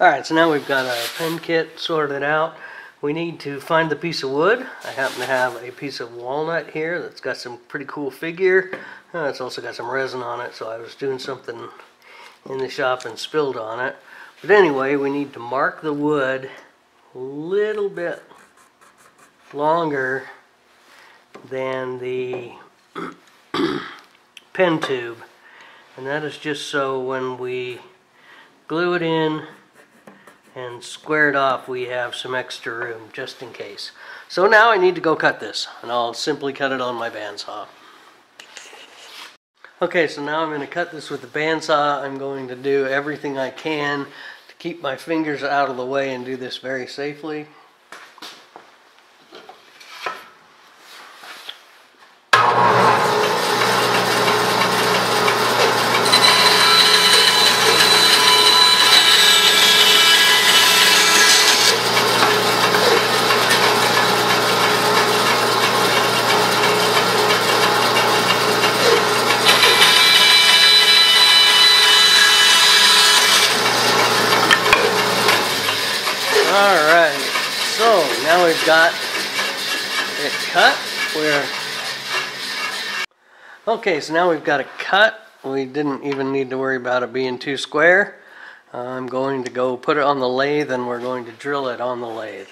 Alright, so now we've got our pen kit sorted out. We need to find the piece of wood. I happen to have a piece of walnut here that's got some pretty cool figure. It's also got some resin on it, so I was doing something in the shop and spilled on it. But anyway, we need to mark the wood a little bit longer than the pen tube. And that is just so when we glue it in and square it off, we have some extra room just in case. So now I need to go cut this, and I'll simply cut it on my bandsaw. Okay, so now I'm going to cut this with the bandsaw. I'm going to do everything I can to keep my fingers out of the way and do this very safely. Alright, so now we've got it cut. Okay, so now we've got it cut. We didn't even need to worry about it being too square. I'm going to go put it on the lathe, and we're going to drill it on the lathe.